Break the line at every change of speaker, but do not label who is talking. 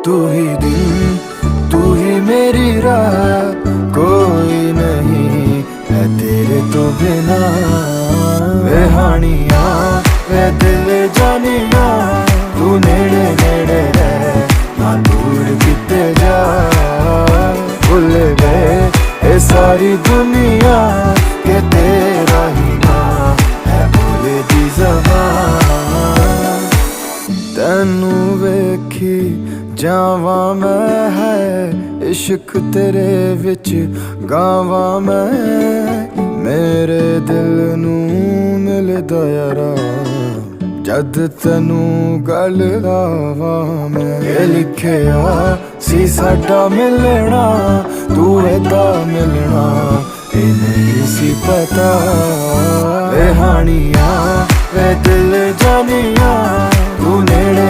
तू ही दिन, तू ही मेरी रात, कोई नहीं है तेरे तो बिना। वे हानिया वे दिल जानिया, तू नेड़े नेड़े रह ना दूर किते जा। भुल गए ये सारी दुनिया के तेरा ही ना है बोले दी ज़बान। तैनू वेखी जावा मैं है इश्क तेरे विच गावा मैं। मेरे दिल नू मिलदा यारा जद तैनू गल लावा मैं। ये लिखिया सी साडा मिलना, तू एदा मिलना ये नहीं सी पता। वे हानिया वे दिल जानिया, तू नेड़े